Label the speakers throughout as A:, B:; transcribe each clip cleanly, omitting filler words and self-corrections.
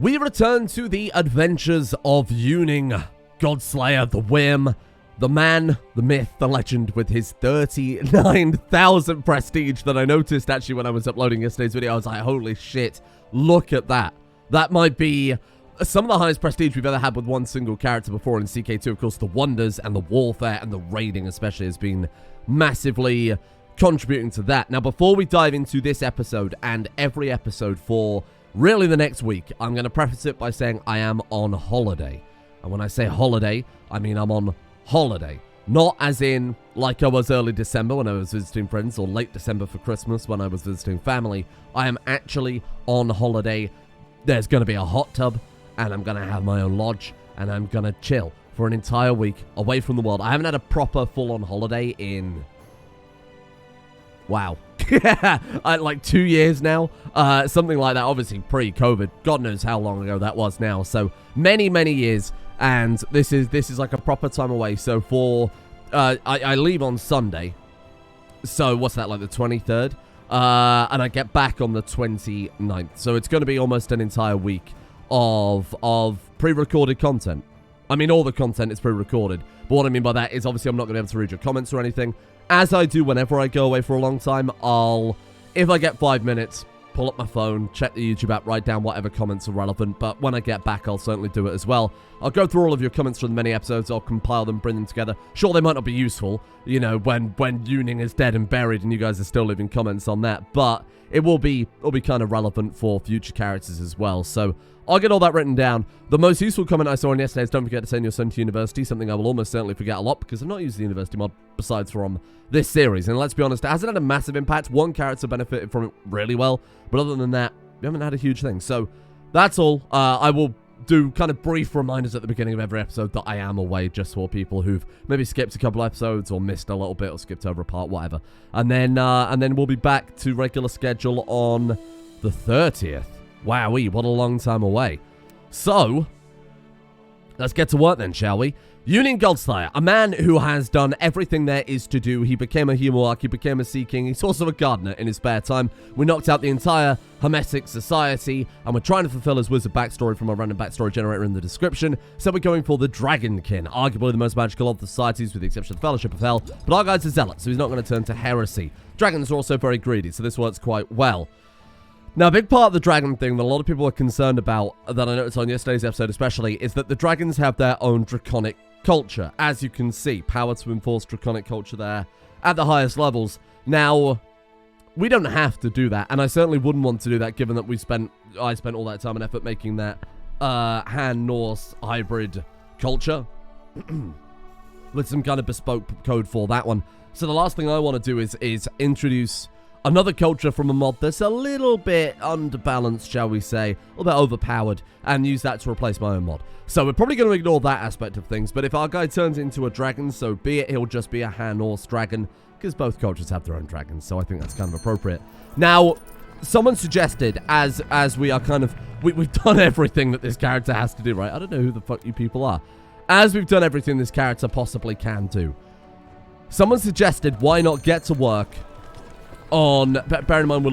A: We return to the adventures of Yuning, Godslayer, the Whim, the man, the myth, the legend with his 39,000 prestige that I noticed actually when I was uploading yesterday's video. I was like, holy shit, look at that. That might be some of the highest prestige we've ever had with one single character before in CK2. Of course, the wonders and the warfare and the raiding especially has been massively contributing to that. Now, before we dive into this episode and every episode for really the next week, I'm going to preface it by saying I am on holiday. And when I say holiday, I mean I'm on holiday. Not as in like I was early December when I was visiting friends, or late December for Christmas when I was visiting family. I am actually on holiday. There's going to be a hot tub, and I'm going to have my own lodge, and I'm going to chill for an entire week away from the world. I haven't had a proper full-on holiday in... wow. Like 2 years now. Something like that, obviously pre-COVID. God knows how long ago that was now. So many, many years. And this is like a proper time away. So for... I leave on Sunday. So what's that, like the 23rd? And I get back on the 29th. So it's going to be almost an entire week of pre-recorded content. I mean, all the content is pre-recorded. But what I mean by that is obviously I'm not going to be able to read your comments or anything. As I do whenever I go away for a long time, if I get 5 minutes, pull up my phone, check the YouTube app, write down whatever comments are relevant. But when I get back, I'll certainly do it as well. I'll go through all of your comments from the many episodes. I'll compile them, bring them together. Sure, they might not be useful, you know, when Yuning is dead and buried and you guys are still leaving comments on that. But it'll be kind of relevant for future characters as well. So I'll get all that written down. The most useful comment I saw on yesterday is don't forget to send your son to university, something I will almost certainly forget a lot because I've not used the university mod besides from this series. And let's be honest, it hasn't had a massive impact. One character benefited from it really well, but other than that, we haven't had a huge thing. So that's all. I will do kind of brief reminders at the beginning of every episode that I am away, just for people who've maybe skipped a couple episodes or missed a little bit or skipped over a part, whatever. And then we'll be back to regular schedule on the 30th. Wowee, what a long time away. So, let's get to work then, shall we? Yuning Godslayer, a man who has done everything there is to do. He became a Humarch, he became a Sea King, he's also a gardener in his spare time. We knocked out the entire Hermetic society, and we're trying to fulfill his wizard backstory from our random backstory generator in the description. So we're going for the Dragonkin, arguably the most magical of the societies with the exception of the Fellowship of Hell. But our guy's a zealot, so he's not going to turn to heresy. Dragons are also very greedy, so this works quite well. Now, a big part of the dragon thing that a lot of people are concerned about, that I noticed on yesterday's episode especially, is that the dragons have their own draconic culture. As you can see, power to enforce draconic culture there at the highest levels. Now, we don't have to do that, and I certainly wouldn't want to do that given that I spent all that time and effort making that Han-Norse hybrid culture with some kind of bespoke code for that one. So the last thing I want to do is introduce another culture from a mod that's a little bit underbalanced, shall we say, a little bit overpowered, and use that to replace my own mod. So we're probably going to ignore that aspect of things, but if our guy turns into a dragon, so be it, he'll just be a Han-Norse dragon, because both cultures have their own dragons, so I think that's kind of appropriate. Now, someone suggested, as we are kind of, we've done everything that this character has to do, right? I don't know who the fuck you people are. As we've done everything this character possibly can do, someone suggested, why not get to work on, bear in mind we're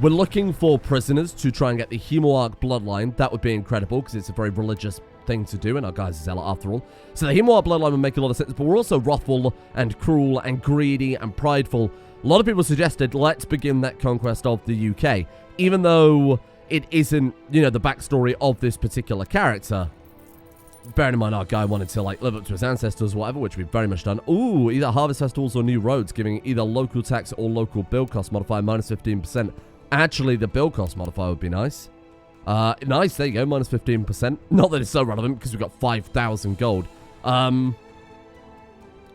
A: looking for prisoners to try and get the Humarch bloodline. That would be incredible because it's a very religious thing to do, and our guy's a zealot after all. So the Humarch bloodline would make a lot of sense, but we're also wrathful and cruel and greedy and prideful. A lot of people suggested, let's begin that conquest of the UK. Even though it isn't, you know, the backstory of this particular character. Bearing in mind our guy wanted to, like, live up to his ancestors or whatever, which we've very much done. Ooh, either harvest festivals or new roads, giving either local tax or local build cost modifier minus 15%. Actually, the build cost modifier would be nice. Nice, there you go, minus 15%. Not that it's so relevant, because we've got 5,000 gold.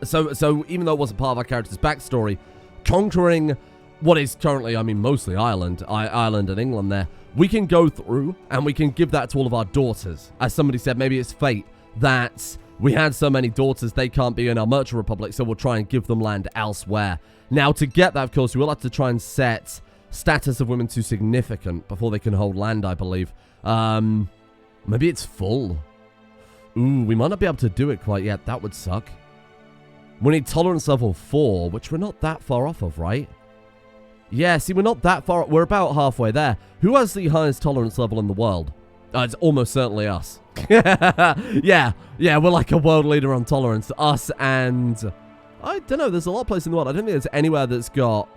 A: So even though it wasn't part of our character's backstory, conquering what is currently, I mean, mostly Ireland and England there, we can go through and we can give that to all of our daughters. As somebody said, maybe it's fate that we had so many daughters they can't be in our Merchant Republic, so we'll try and give them land elsewhere. Now, to get that, of course, we will have to try and set status of women to significant before they can hold land, I believe. Maybe it's full. Ooh, we might not be able to do it quite yet. That would suck. We need tolerance level 4, which we're not that far off of, right? Yeah, see, we're not that far. We're about halfway there. Who has the highest tolerance level in the world? It's almost certainly us. Yeah, we're like a world leader on tolerance. Us and... I don't know, there's a lot of places in the world. I don't think there's anywhere that's got...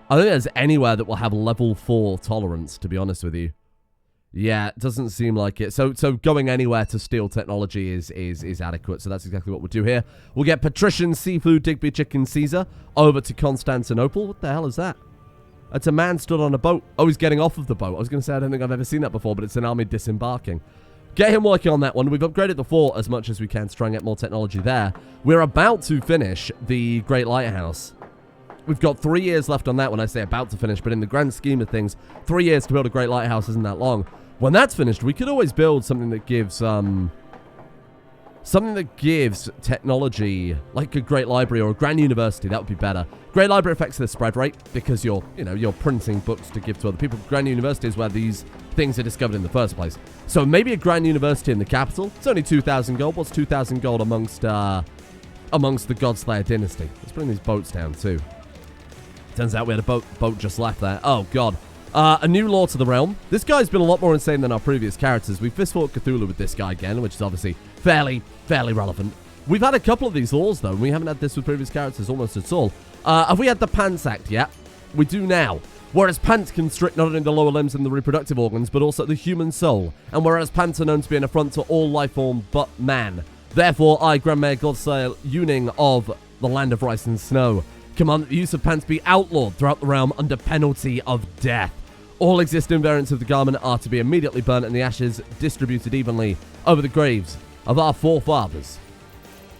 A: I don't think there's anywhere that will have level 4 tolerance, to be honest with you. Yeah, it doesn't seem like it. So going anywhere to steal technology is adequate. So that's exactly what we'll do here. We'll get Patrician Seafood Digby Chicken Caesar over to Constantinople. What the hell is that? It's a man stood on a boat. Oh, he's getting off of the boat. I was going to say I don't think I've ever seen that before, but it's an army disembarking. Get him working on that one. We've upgraded the fort as much as we can to try and get more technology there. We're about to finish the Great Lighthouse. We've got 3 years left on that when I say about to finish, but in the grand scheme of things, 3 years to build a Great Lighthouse isn't that long. When that's finished, we could always build something that gives, technology, like a Great Library or a Grand University. That would be better. Great Library affects the spread rate because you're printing books to give to other people. Grand University is where these things are discovered in the first place. So maybe a Grand University in the capital. It's only 2,000 gold. What's 2,000 gold amongst the Godslayer dynasty? Let's bring these boats down too. Turns out we had a boat just left there. Oh, God. A new law to the realm. This guy's been a lot more insane than our previous characters. We fist fought Cthulhu with this guy again, which is obviously fairly relevant. We've had a couple of these laws, though, and we haven't had this with previous characters almost at all. Have we had the Pants Act yet? We do now. Whereas pants constrict not only the lower limbs and the reproductive organs, but also the human soul. And whereas pants are known to be an affront to all life form but man. Therefore, I, Grand Mayor Godslayer Yuning of the Land of Rice and Snow, command that the use of pants be outlawed throughout the realm under penalty of death. All existing variants of the garment are to be immediately burnt and the ashes distributed evenly over the graves of our forefathers.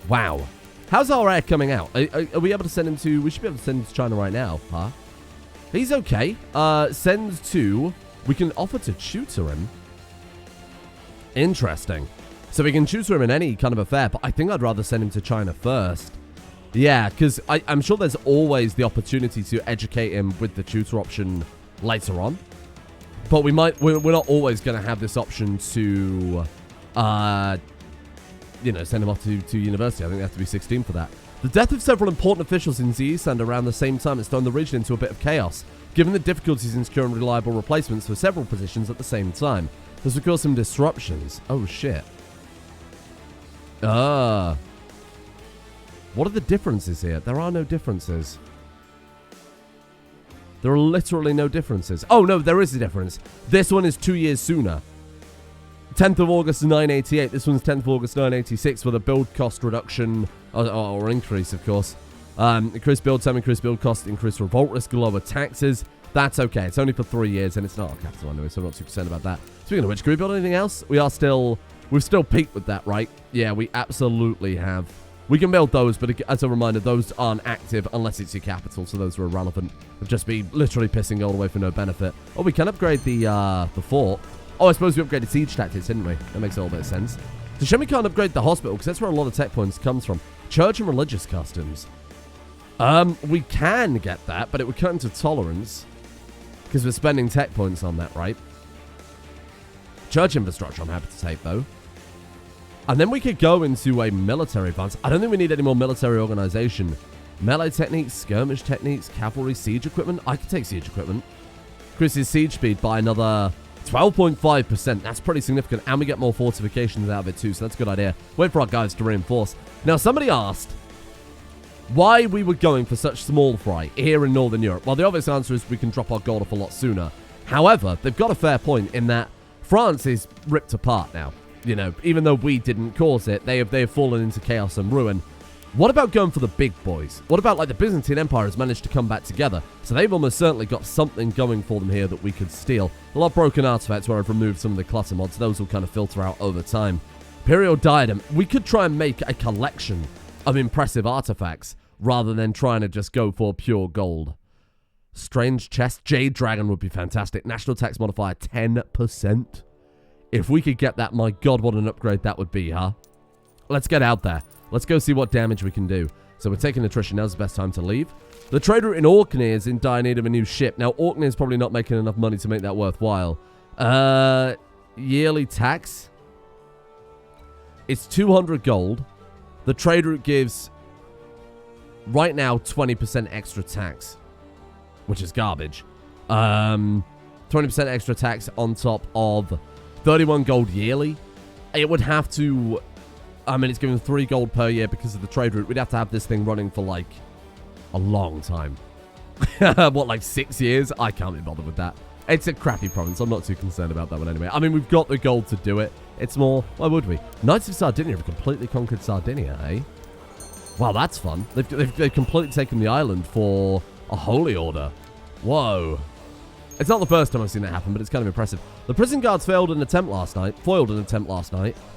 A: Wow. How's our heir coming out? Are we able to send him to... We should be able to send him to China right now, huh? He's okay. Send to... We can offer to tutor him. Interesting. So we can tutor him in any kind of affair, but I think I'd rather send him to China first. Yeah, because I'm sure there's always the opportunity to educate him with the tutor option later on. But we're not always going to have this option to, send him off to university. I think they have to be 16 for that. The death of several important officials in the East and around the same time has thrown the region into a bit of chaos, given the difficulties in securing reliable replacements for several positions at the same time. This will cause some disruptions. Oh, shit. What are the differences here? There are no differences. There are literally no differences. Oh, no, there is a difference. This one is 2 years sooner. 10th of August 988. This one's 10th of August 986 with a build cost reduction, or increase, of course. Increased build time, increased build cost, increased revolt risk, lower taxes. That's okay. It's only for 3 years, and it's not a capital anyway, so I'm not too concerned about that. Speaking of which, can we build anything else? We've still peaked with that, right? Yeah, we absolutely have. We can build those, but as a reminder, those aren't active unless it's your capital, so those are irrelevant. It'd just be literally pissing gold away for no benefit. Oh, we can upgrade the fort. Oh, I suppose we upgraded siege tactics, didn't we? That makes a little bit of sense. So shame we can't upgrade the hospital, because that's where a lot of tech points comes from. Church and religious customs. We can get that, but it would cut into tolerance, because we're spending tech points on that, right? Church infrastructure I'm happy to take, though. And then we could go into a military advance. I don't think we need any more military organization. Melee techniques, skirmish techniques, cavalry, siege equipment. I could take siege equipment. Increases siege speed by another 12.5%. That's pretty significant. And we get more fortifications out of it too, so that's a good idea. Wait for our guys to reinforce. Now, somebody asked why we were going for such small fry here in Northern Europe. Well, the obvious answer is we can drop our gold off a lot sooner. However, they've got a fair point in that France is ripped apart now. You know, even though we didn't cause it, they have fallen into chaos and ruin. What about going for the big boys? What about, like, the Byzantine Empire has managed to come back together? So they've almost certainly got something going for them here that we could steal. A lot of broken artifacts where I've removed some of the clutter mods. Those will kind of filter out over time. Imperial Diadem. We could try and make a collection of impressive artifacts rather than trying to just go for pure gold. Strange chest. Jade Dragon would be fantastic. National tax modifier 10%. If we could get that, my god, what an upgrade that would be, huh? Let's get out there. Let's go see what damage we can do. So we're taking attrition. Now's the best time to leave. The trade route in Orkney is in dire need of a new ship. Now, Orkney is probably not making enough money to make that worthwhile. Yearly tax. It's 200 gold. The trade route gives, right now, 20% extra tax. which is garbage. 20% extra tax on top of 31 gold yearly. It would have to... I mean, it's giving 3 gold per year because of the trade route. We'd have to have this thing running for, like, a long time. What, like 6 years? I can't be bothered with that. It's a crappy province. I'm not too concerned about that one anyway. I mean, we've got the gold to do it. It's more... Why would we? Knights of Sardinia have completely conquered Sardinia, eh? Wow, that's fun. They've completely taken the island for a holy order. Whoa. It's not the first time I've seen that happen, but it's kind of impressive. The prison guards foiled an attempt last night.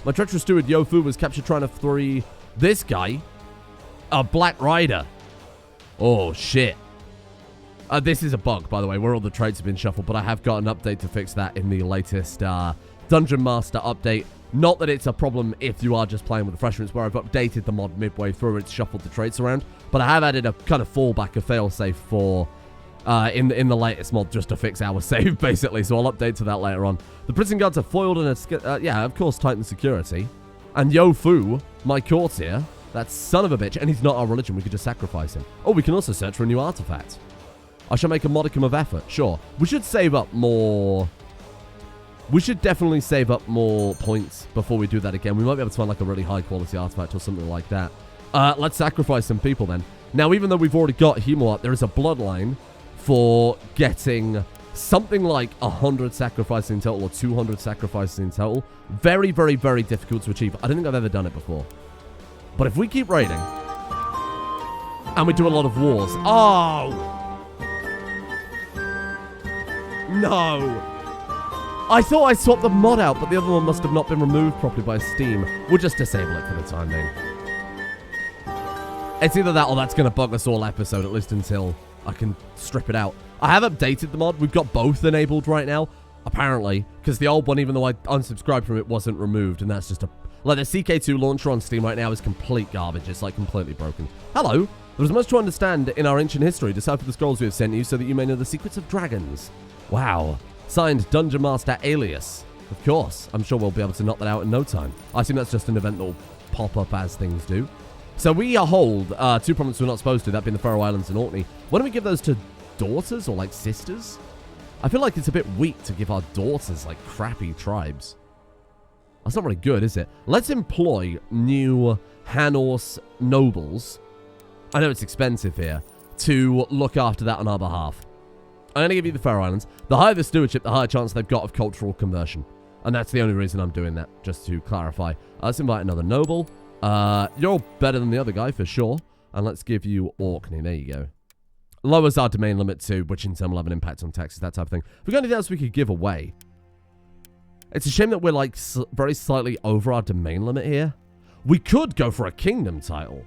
A: My treacherous steward Yofu was captured trying to free this guy, a Black Rider. Oh, shit. This is a bug, by the way, where all the traits have been shuffled, but I have got an update to fix that in the latest Dungeon Master update. Not that it's a problem if you are just playing with refreshments, where I've updated the mod midway through, it's shuffled the traits around, but I have added a kind of fallback, a failsafe for... in the latest mod, just to fix our save, basically. So I'll update to that later on. The prison guards have foiled and yeah, of course, Titan security. And Yofu, my courtier, that son of a bitch, and he's not our religion. We could just sacrifice him. Oh, we can also search for a new artifact. I shall make a modicum of effort. Sure. We should save up more... We should definitely save up more points before we do that again. We might be able to find like a really high quality artifact or something like that. Let's sacrifice some people then. Now, even though we've already got Humor, there is a bloodline for getting something like 100 sacrifices in total or 200 sacrifices in total. Very, very, very difficult to achieve. I don't think I've ever done it before. But if we keep raiding and we do a lot of wars... Oh! No! I thought I swapped the mod out, but the other one must have not been removed properly by Steam. We'll just disable it for the time being. It's either that or that's going to bug us all episode, at least until I can strip it out. I have updated the mod. We've got both enabled right now, apparently, because the old one, even though I unsubscribed from it, wasn't removed, and that's just a... Like, the CK2 launcher on Steam right now is complete garbage. It's, like, completely broken. Hello! There is much to understand in our ancient history. Decipher the scrolls we have sent you so that you may know the secrets of dragons. Wow. Signed, Dungeon Master Alias. Of course. I'm sure we'll be able to knock that out in no time. I assume that's just an event that will pop up as things do. So we hold 2 provinces we're not supposed to, that being the Faroe Islands and Orkney. Why don't we give those to daughters or, like, sisters? I feel like it's a bit weak to give our daughters, like, crappy tribes. That's not very good, is it? Let's employ new Hanorse nobles. I know it's expensive here, to look after that on our behalf. I'm going to give you the Faroe Islands. The higher the stewardship, the higher chance they've got of cultural conversion. And that's the only reason I'm doing that, just to clarify. Let's invite another noble. You're better than the other guy, for sure. And let's give you Orkney. There you go. Lowers our domain limit too, which in turn will have an impact on taxes, that type of thing. If we've got anything else we could give away. It's a shame that we're, like, very slightly over our domain limit here. We could go for a kingdom title.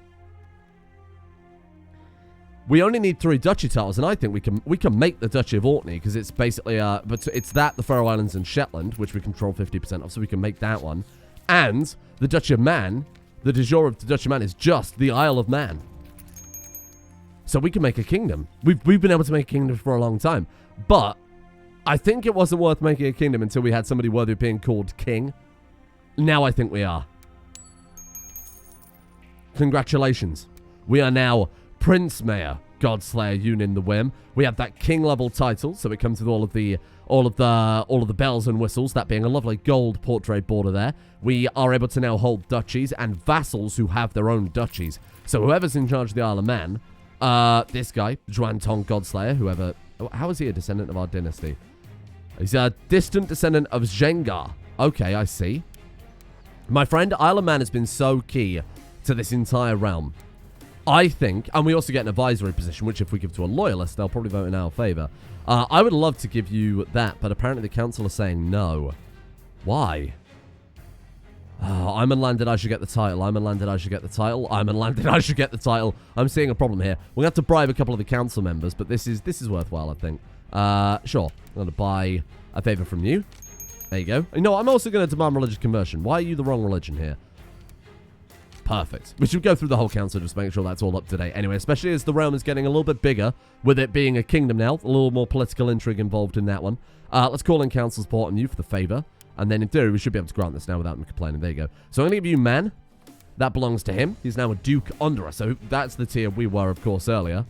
A: We only need 3 duchy titles, and I think we can make the Duchy of Orkney, because it's basically, but it's that, the Faroe Islands and Shetland, which we control 50% of, so we can make that one. And the Duchy of Man, the de jure of the Duchy of Man is just the Isle of Man. So we can make a kingdom. We've been able to make a kingdom for a long time. But I think it wasn't worth making a kingdom until we had somebody worthy of being called king. Now I think we are. Congratulations. We are now Prince Mayor, Godslayer, Yunin the Whim. We have that king level title, so it comes with all of the bells and whistles, that being a lovely gold portrait border there. We are able to now hold duchies and vassals who have their own duchies. So whoever's in charge of the Isle of Man, this guy, Juan Tong Godslayer, whoever... How is he a descendant of our dynasty? He's a distant descendant of Zhengar. Okay, I see. My friend, Isle of Man has been so key to this entire realm. I think, and we also get an advisory position, which if we give to a loyalist, they'll probably vote in our favor. I would love to give you that, but apparently the council is saying no. Why? Oh, I'm unlanded, I should get the title. I'm unlanded, I should get the title. I'm unlanded, I should get the title. I'm seeing a problem here. We're going to have to bribe a couple of the council members, but this is worthwhile, I think. Sure. I'm going to buy a favor from you. There you go. You know, I'm also going to demand religious conversion. Why are you the wrong religion here? Perfect. We should go through the whole council just to make sure that's all up to date. Anyway, especially as the realm is getting a little bit bigger, with it being a kingdom now, a little more political intrigue involved in that one. Let's call in council support on you for the favor. And then in theory, we should be able to grant this now without him complaining. There you go. So I'm going to give you Man. That belongs to him. He's now a duke under us. So that's the tier we were, of course, earlier.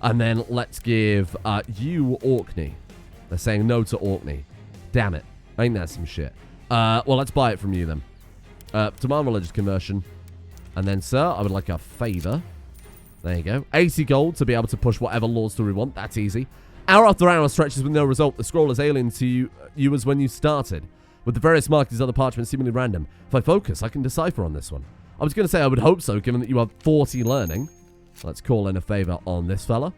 A: And then let's give you Orkney. They're saying no to Orkney. Damn it. Ain't that some shit? Well, let's buy it from you then. Demand religious conversion. And then, sir, I would like a favor. There you go. 80 gold to be able to push whatever laws through we want. That's easy. Hour after hour stretches with no result. The scroll is alien to you as when you started. With the various markings, other parchments seemingly random. If I focus, I can decipher on this one. I was going to say I would hope so, given that you have 40 learning. Let's call in a favor on this fella.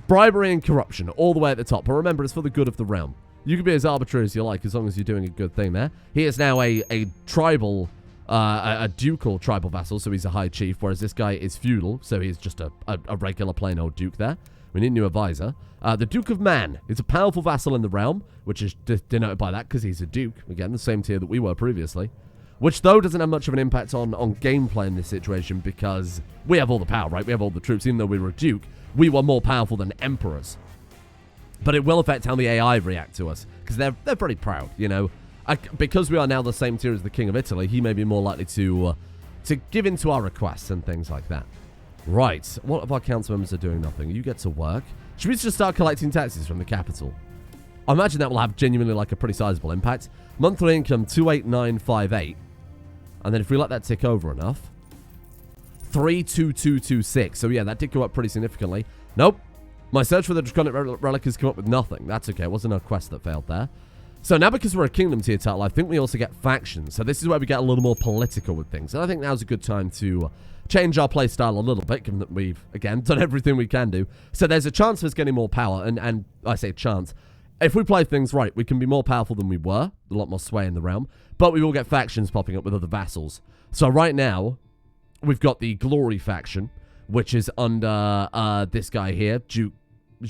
A: Bribery and corruption, all the way at the top. But remember, it's for the good of the realm. You can be as arbitrary as you like, as long as you're doing a good thing there. He is now a tribal, a ducal tribal vassal, so he's a high chief, whereas this guy is feudal, so he's just a regular plain old duke there. We need a new advisor. The Duke of Man is a powerful vassal in the realm, which is denoted by that because he's a duke. Again, the same tier that we were previously. Which, though, doesn't have much of an impact on gameplay in this situation because we have all the power, right? We have all the troops. Even though we were a duke, we were more powerful than emperors. But it will affect how the AI react to us because they're pretty proud, you know. Because we are now the same tier as the King of Italy, he may be more likely to give in to our requests and things like that. Right, what of our council members are doing nothing? You get to work. Should we just start collecting taxes from the capital? I imagine that will have genuinely like a pretty sizable impact. Monthly income 28958. And then if we let that tick over enough, 32226. So yeah, that did go up pretty significantly. Nope. My search for the Draconic Relic has come up with nothing. That's okay. It wasn't a quest that failed there. So now because we're a kingdom tier title, I think we also get factions. So this is where we get a little more political with things. And I think now's a good time to change our play style a little bit, given that we've, again, done everything we can do. So there's a chance of us getting more power. And I say chance. If we play things right, we can be more powerful than we were. A lot more sway in the realm. But we will get factions popping up with other vassals. So right now, we've got the Glory faction, which is under this guy here, Duke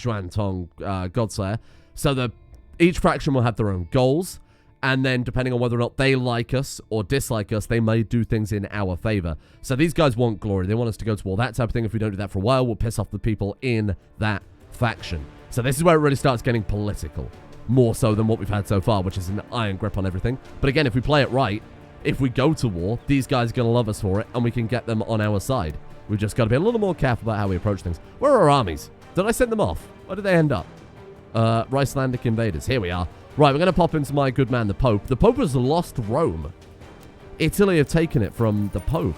A: Juan Tong Godslayer. So each faction will have their own goals. And then, depending on whether or not they like us or dislike us, they may do things in our favor. So these guys want glory. They want us to go to war. That type of thing. If we don't do that for a while, we'll piss off the people in that faction. So this is where it really starts getting political. More so than what we've had so far, which is an iron grip on everything. But again, if we play it right, if we go to war, these guys are going to love us for it, and we can get them on our side. We've just got to be a little more careful about how we approach things. Where are our armies? Did I send them off? Where did they end up? Ricelandic invaders. Here we are. Right, we're going to pop into my good man, the Pope. The Pope has lost Rome. Italy have taken it from the Pope.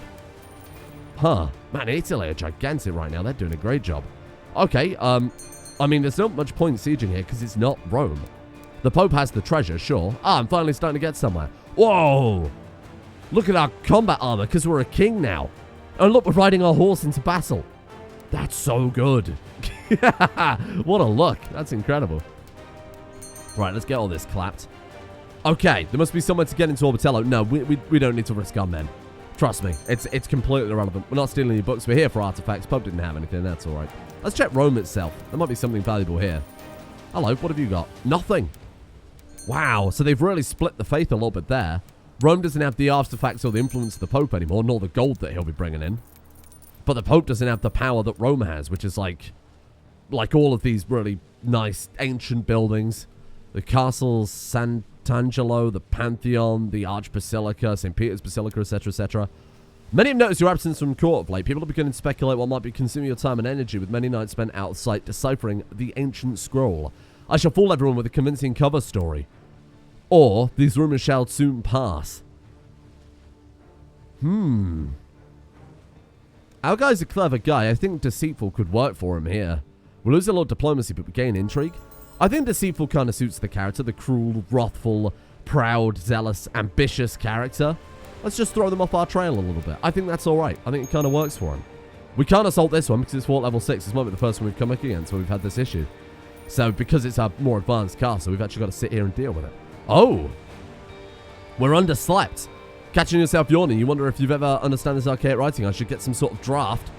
A: Huh. Man, Italy are gigantic right now. They're doing a great job. Okay, I mean, there's not much point sieging here because it's not Rome. The Pope has the treasure, sure. Ah, I'm finally starting to get somewhere. Whoa! Look at our combat armor because we're a king now. And look, we're riding our horse into battle. That's so good. What a look. That's incredible. Right, let's get all this clapped. Okay, there must be somewhere to get into Orbitello. No, we don't need to risk our men. Trust me, it's completely irrelevant. We're not stealing your books. We're here for artifacts. Pope didn't have anything. That's all right. Let's check Rome itself. There might be something valuable here. Hello, what have you got? Nothing. Wow, so they've really split the faith a little bit there. Rome doesn't have the artifacts or the influence of the Pope anymore, nor the gold that he'll be bringing in. But the Pope doesn't have the power that Rome has, which is like all of these really nice ancient buildings. The castles, Sant'Angelo, the Pantheon, the Archbasilica, St. Peter's Basilica, etc., etc. Many have noticed your absence from court of late. People are beginning to speculate what might be consuming your time and energy, with many nights spent out of sight deciphering the ancient scroll. I shall fool everyone with a convincing cover story. Or, these rumors shall soon pass. Our guy's a clever guy. I think Deceitful could work for him here. We'll lose a lot of diplomacy, but we gain intrigue. I think Deceitful kind of suits the character. The cruel, wrathful, proud, zealous, ambitious character. Let's just throw them off our trail a little bit. I think that's alright. I think it kind of works for him. We can't assault this one because it's fort level 6. This might be the first one we've come up against where we've had this issue. So, because it's a more advanced castle, we've actually got to sit here and deal with it. Oh! We're underslept. Catching yourself yawning, you wonder if you've ever understand this archaic writing. I should get some sort of draft,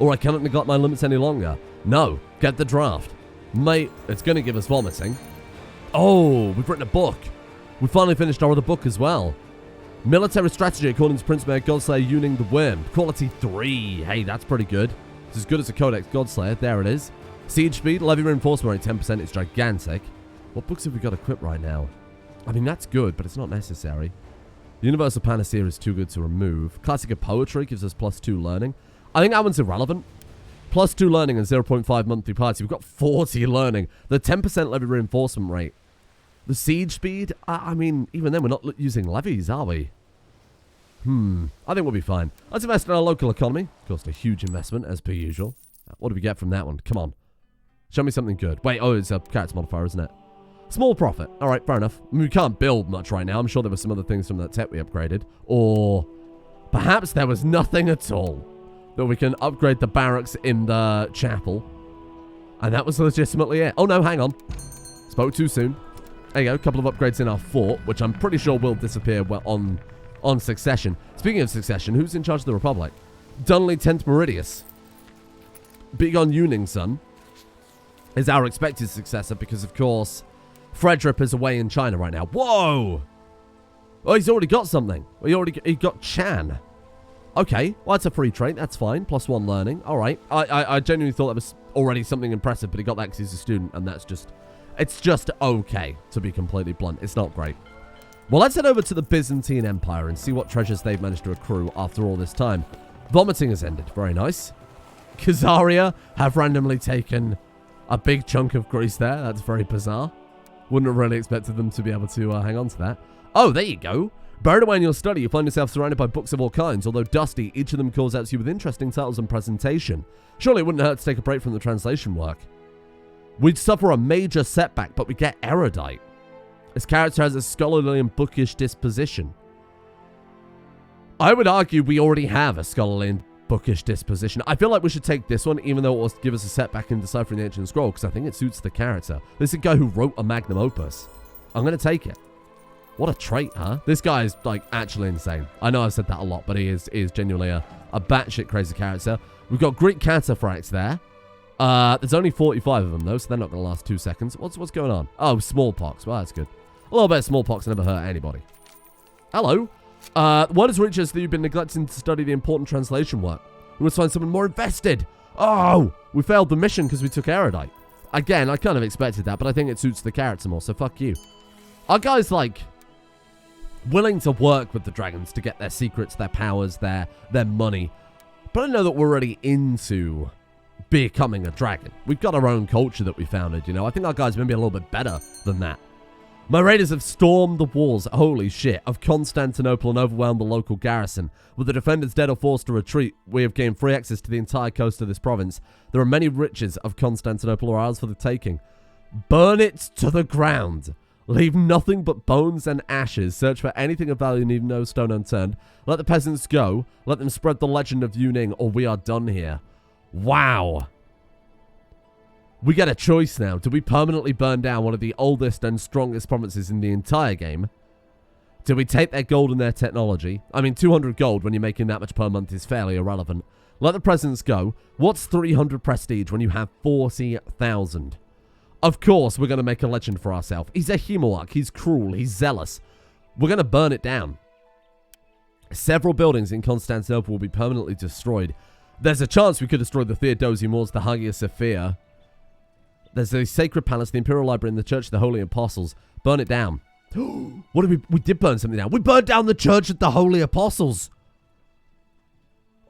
A: or I cannot neglect my limits any longer. No, get the draft. Mate, it's going to give us vomiting. Oh, we've written a book. We finally finished our other book as well. Military strategy according to Prince Mayor Godslayer Uning the Worm. Quality 3. Hey, that's pretty good. It's as good as a Codex Godslayer. There it is. Siege speed, levy reinforcement rate 10%. It's gigantic. What books have we got equipped right now? I mean, that's good, but it's not necessary. Universal Panacea is too good to remove. Classic of Poetry gives us +2 learning. I think that one's irrelevant. Plus 2 learning and 0.5 monthly party. We've got 40 learning. The 10% levy reinforcement rate. The siege speed? I mean, even then, we're not using levies, are we? I think we'll be fine. Let's invest in our local economy. Cost a huge investment, as per usual. What do we get from that one? Come on. Show me something good. Wait, oh, it's a character modifier, isn't it? Small profit. All right, fair enough. I mean, we can't build much right now. I'm sure there were some other things from that tech we upgraded. Or perhaps there was nothing at all. That we can upgrade the barracks in the chapel. And that was legitimately it. Oh, no, hang on. Spoke too soon. There you go. A couple of upgrades in our fort, which I'm pretty sure will disappear on succession. Speaking of succession, who's in charge of the Republic? Dunley 10th Meridius. Big on Yuning, son, is our expected successor because, of course, Frederick is away in China right now. Whoa! Oh, he's already got something. He got Chan. Okay, well, that's a free trait. That's fine. Plus 1 learning. All right. I genuinely thought that was already something impressive, but he got that because he's a student, and that's just... It's just okay, to be completely blunt. It's not great. Well, let's head over to the Byzantine Empire and see what treasures they've managed to accrue after all this time. Vomiting has ended. Very nice. Khazaria have randomly taken a big chunk of Greece there. That's very bizarre. Wouldn't have really expected them to be able to hang on to that. Oh, there you go. Buried away in your study, you find yourself surrounded by books of all kinds. Although dusty, each of them calls out to you with interesting titles and presentation. Surely it wouldn't hurt to take a break from the translation work. We'd suffer a major setback, but we get erudite. This character has a scholarly and bookish disposition. I would argue we already have a scholarly and bookish disposition. I feel like we should take this one, even though it will give us a setback in deciphering the ancient scroll, because I think it suits the character. This is a guy who wrote a magnum opus. I'm going to take it. What a trait, huh? This guy is, like, actually insane. I know I've said that a lot, but he is genuinely a batshit crazy character. We've got Greek cataphracts there. There's only 45 of them, though, so they're not going to last 2 seconds. What's going on? Oh, smallpox. Well, that's good. A little bit of smallpox never hurt anybody. Hello. Word has reached us that you've been neglecting to study the important translation work. We must find someone more invested. Oh, we failed the mission because we took erudite. Again, I kind of expected that, but I think it suits the character more, so fuck you. Our guys, like, willing to work with the dragons to get their secrets, their powers, their money. But I know that we're already into becoming a dragon. We've got our own culture that we founded, you know. I think our guys may be a little bit better than that. My raiders have stormed the walls, holy shit, of Constantinople and overwhelmed the local garrison. With the defenders dead or forced to retreat, we have gained free access to the entire coast of this province. There are many riches of Constantinople or ours for the taking. Burn it to the ground. Leave nothing but bones and ashes. Search for anything of value, leave no stone unturned. Let the peasants go. Let them spread the legend of Yuning, or we are done here. Wow. We get a choice now. Do we permanently burn down one of the oldest and strongest provinces in the entire game? Do we take their gold and their technology? I mean, 200 gold when you're making that much per month is fairly irrelevant. Let the peasants go. What's 300 prestige when you have 40,000? Of course, we're going to make a legend for ourselves. He's a Hemoarch. He's cruel. He's zealous. We're going to burn it down. Several buildings in Constantinople will be permanently destroyed. There's a chance we could destroy the Theodosian Walls, the Hagia Sophia. There's a sacred palace, the Imperial Library, and the Church of the Holy Apostles. Burn it down. What did we did burn something down. We burned down the Church of the Holy Apostles.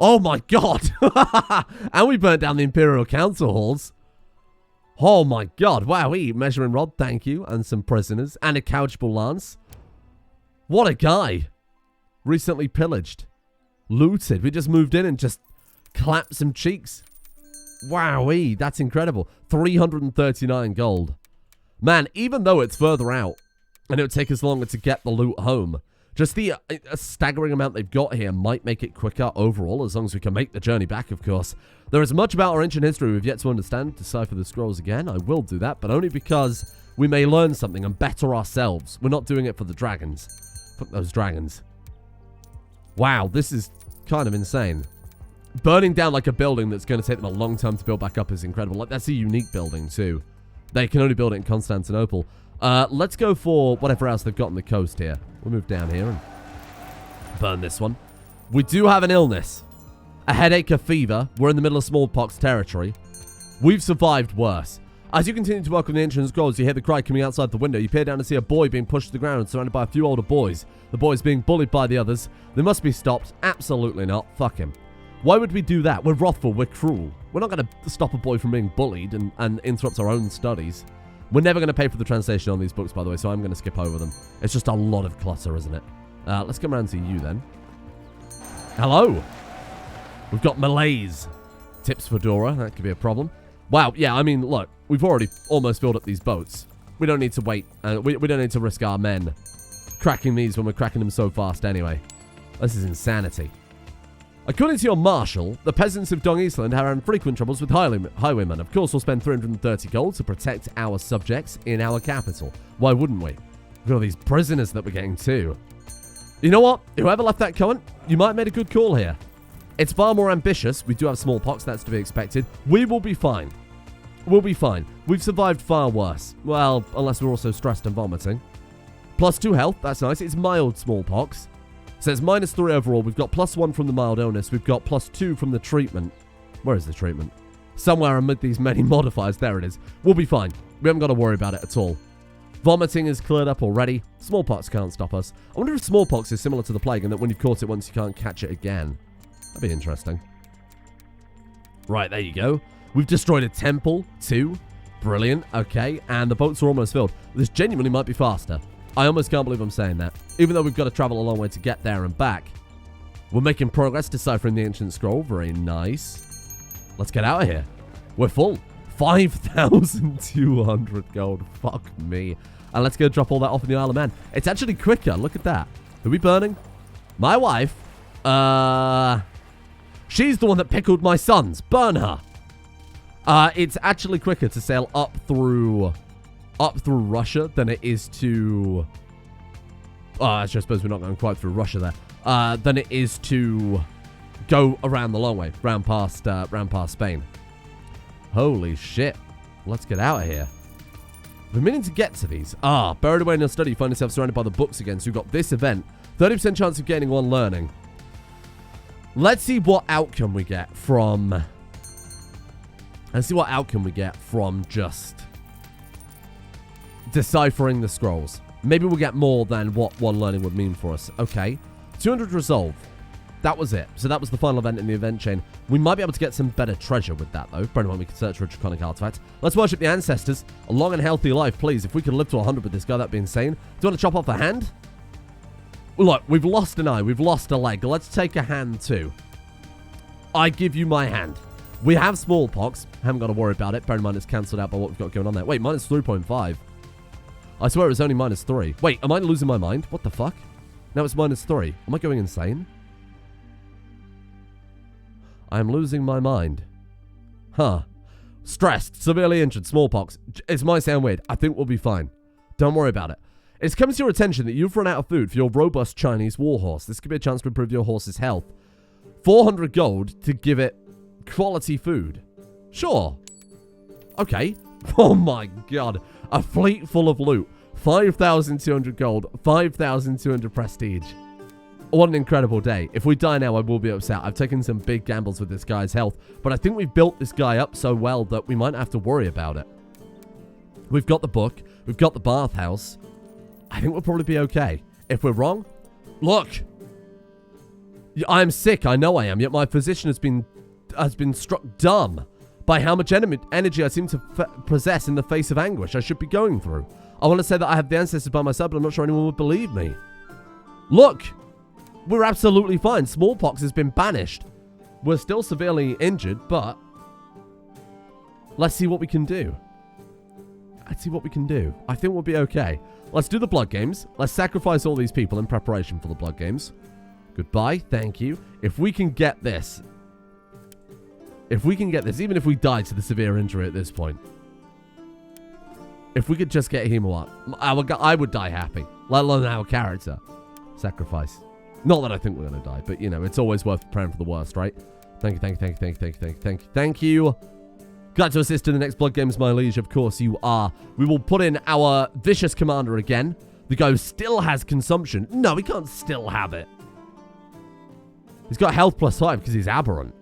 A: Oh my god. And we burnt down the Imperial Council halls. Oh my god. Wow, measuring rod, thank you. And some prisoners. And a couchable lance. What a guy. Recently pillaged. Looted. We just moved in and just clapped some cheeks. Wowee, that's incredible. 339 gold. Man, even though it's further out, and it would take us longer to get the loot home, just the staggering amount they've got here might make it quicker overall, as long as we can make the journey back, of course. There is much about our ancient history we've yet to understand. Decipher the scrolls again. I will do that, but only because we may learn something and better ourselves. We're not doing it for the dragons. Fuck those dragons. Wow, this is kind of insane. Burning down like a building that's going to take them a long time to build back up is incredible. Like, that's a unique building too. They can only build it in Constantinople. Let's go for whatever else they've got on the coast here. We'll move down here and burn this one. We do have an illness. A headache, a fever. We're in the middle of smallpox territory. We've survived worse. As you continue to work on the entrance scrolls, you hear the cry coming outside the window. You peer down to see a boy being pushed to the ground and surrounded by a few older boys. The boy is being bullied by the others. They must be stopped. Absolutely not. Fuck him. Why would we do that? We're wrathful. We're cruel. We're not going to stop a boy from being bullied and interrupt our own studies. We're never going to pay for the translation on these books, by the way, so I'm going to skip over them. It's just a lot of clutter, isn't it? Let's come around to you, then. Hello. We've got Malays. Tips Fedora. That could be a problem. Wow, yeah, I mean, look. We've already almost filled up these boats. We don't need to wait. We don't need to risk our men cracking these when we're cracking them so fast anyway. This is insanity. According to your marshal, the peasants of Dong Eastland are having frequent troubles with highwaymen. Of course, we'll spend 330 gold to protect our subjects in our capital. Why wouldn't we? We've got all these prisoners that we're getting too. You know what? Whoever left that comment, you might have made a good call here. It's far more ambitious. We do have smallpox, that's to be expected. We will be fine. We'll be fine. We've survived far worse. Well, unless we're also stressed and vomiting. +2 health, that's nice. It's mild smallpox. So it's -3 overall. We've got +1 from the mild illness. We've got +2 from the treatment. Where is the treatment? Somewhere amid these many modifiers. There it is. We'll be fine. We haven't got to worry about it at all. Vomiting is cleared up already. Smallpox can't stop us. I wonder if smallpox is similar to the plague and that when you've caught it once, you can't catch it again. That'd be interesting. Right, there you go. We've destroyed a temple, too. Brilliant. Okay, and the boats are almost filled. This genuinely might be faster. I almost can't believe I'm saying that. Even though we've got to travel a long way to get there and back. We're making progress deciphering the ancient scroll. Very nice. Let's get out of here. We're full. 5,200 gold. Fuck me. And let's go drop all that off in the Isle of Man. It's actually quicker. Look at that. Are we burning? My wife. She's the one that pickled my sons. Burn her. It's actually quicker to sail up through Russia than it is to... actually, I suppose we're not going quite through Russia there. Than it is to go around the long way, round past Spain. Holy shit. Let's get out of here. We're meaning to get to these. Buried away in your study, you find yourself surrounded by the books again. So you've got this event. 30% chance of gaining 1 learning. Let's see what outcome we get from... just deciphering the scrolls. Maybe we'll get more than what 1 learning would mean for us. Okay. 200 resolve. That was it. So that was the final event in the event chain. We might be able to get some better treasure with that, though. Bear in mind, we can search for a draconic artifact. Let's worship the ancestors. A long and healthy life, please. If we could live to 100 with this guy, that'd be insane. Do you want to chop off a hand? Look, we've lost an eye. We've lost a leg. Let's take a hand, too. I give you my hand. We have smallpox. Haven't got to worry about it. Bear in mind, it's cancelled out by what we've got going on there. Wait, minus 3.5. I swear it was only minus 3. Wait, am I losing my mind? What the fuck? Now it's minus 3. Am I going insane? I am losing my mind. Huh. Stressed, severely injured, smallpox. It might sound weird. I think we'll be fine. Don't worry about it. It's come to your attention that you've run out of food for your robust Chinese warhorse. This could be a chance to improve your horse's health. 400 gold to give it quality food. Sure. Okay. Oh my god. A fleet full of loot. 5,200 gold. 5,200 prestige. What an incredible day. If we die now, I will be upset. I've taken some big gambles with this guy's health, but I think we've built this guy up so well that we might not have to worry about it. We've got the book. We've got the bathhouse. I think we'll probably be okay. If we're wrong, look. I am sick. I know I am. Yet my physician has been struck dumb by how much energy I seem to possess in the face of anguish I should be going through. I want to say that I have the ancestors by my side, but I'm not sure anyone would believe me. Look. We're absolutely fine. Smallpox has been banished. We're still severely injured, but let's see what we can do. Let's see what we can do. I think we'll be okay. Let's do the blood games. Let's sacrifice all these people in preparation for the blood games. Goodbye. Thank you. If we can get this. Even if we die to the severe injury at this point. If we could just get Hemo up. I would die happy. Let alone our character. Sacrifice. Not that I think we're going to die, but, you know, it's always worth praying for the worst, right? Thank you. Glad to assist in the next blood games, my liege. Of course you are. We will put in our vicious commander again. The guy who still has consumption. No, he can't still have it. He's got health +5 because he's aberrant.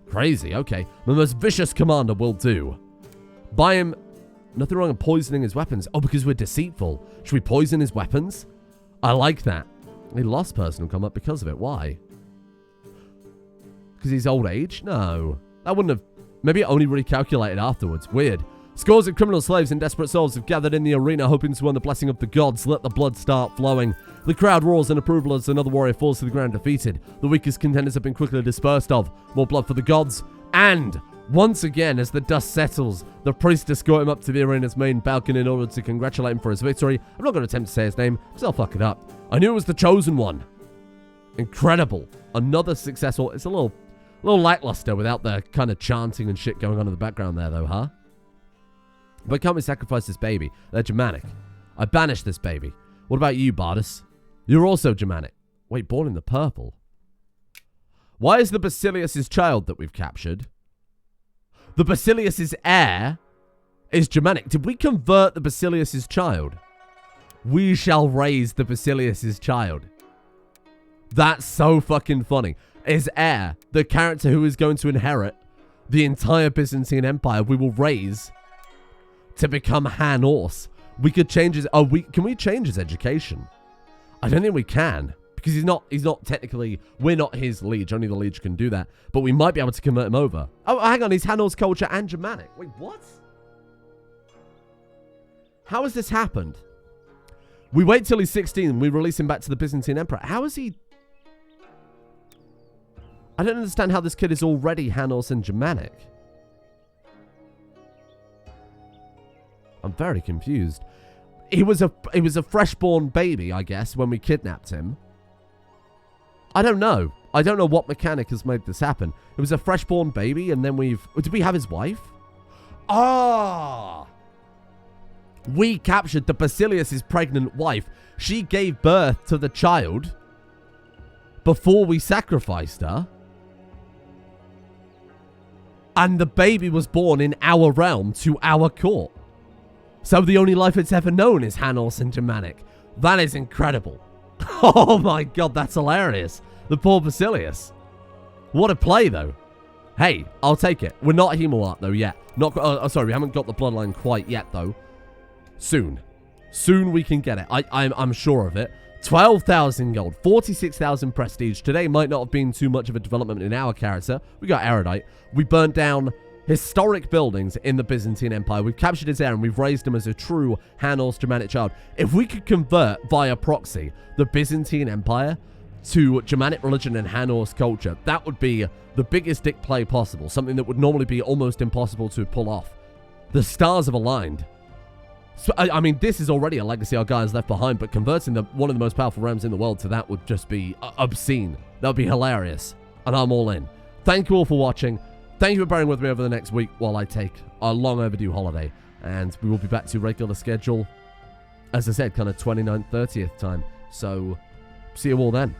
A: Crazy, okay. The most vicious commander will do. Buy him... Nothing wrong in poisoning his weapons. Oh, because we're deceitful. Should we poison his weapons? I like that. He lost personal combat because of it. Why? Because he's old age? No. That wouldn't have... Maybe it only recalculated afterwards. Weird. Scores of criminal slaves and desperate souls have gathered in the arena hoping to earn the blessing of the gods. Let the blood start flowing. The crowd roars in approval as another warrior falls to the ground defeated. The weakest contenders have been quickly dispersed of. More blood for the gods. And once again, as the dust settles, the priests escort him up to the arena's main balcony in order to congratulate him for his victory. I'm not going to attempt to say his name because I'll fuck it up. I knew it was the chosen one. Incredible. Another successful... It's a little lackluster without the kind of chanting and shit going on in the background there, though, huh? But can't we sacrifice this baby? They're Germanic. I banish this baby. What about you, Bardus? You're also Germanic. Wait, born in the purple. Why is the Basilius' child that we've captured? The Basilius' heir is Germanic. Did we convert the Basilius' child? We shall raise the Basilius' child. That's so fucking funny. His heir, the character who is going to inherit the entire Byzantine Empire, we will raise to become Han Ors. We could change his... Oh, can we change his education? I don't think we can. Because he's not technically... We're not his liege. Only the liege can do that. But we might be able to convert him over. Oh, hang on. He's Han Ors culture and Germanic. Wait, what? How has this happened? We wait till he's 16 and we release him back to the Byzantine Emperor. How is he... I don't understand how this kid is already Han Ors and Germanic. I'm very confused. He was a freshborn baby, I guess, when we kidnapped him. I don't know. I don't know what mechanic has made this happen. It was a freshborn baby, and then did we have his wife? Ah! We captured the Basilius' pregnant wife. She gave birth to the child before we sacrificed her. And the baby was born in our realm to our court. So the only life it's ever known is Han Ors and Germanic. That is incredible. Oh my god, that's hilarious. The poor Basilius. What a play, though. Hey, I'll take it. We're not Hemoart, though, yet. Sorry, we haven't got the bloodline quite yet, though. Soon. Soon we can get it. I'm sure of it. 12,000 gold, 46,000 prestige. Today might not have been too much of a development in our character. We got erudite. We burnt down historic buildings in the Byzantine Empire. We've captured his heir and we've raised him as a true Han Ors Germanic child. If we could convert via proxy the Byzantine Empire to Germanic religion and Han Ors culture, that would be the biggest dick play possible. Something that would normally be almost impossible to pull off. The stars have aligned. So, I mean, this is already a legacy our guys left behind, but converting one of the most powerful realms in the world to that would just be obscene. That would be hilarious. And I'm all in. Thank you all for watching. Thank you for bearing with me over the next week while I take a long overdue holiday. And we will be back to regular schedule, as I said, kind of 29th, 30th time. So, see you all then.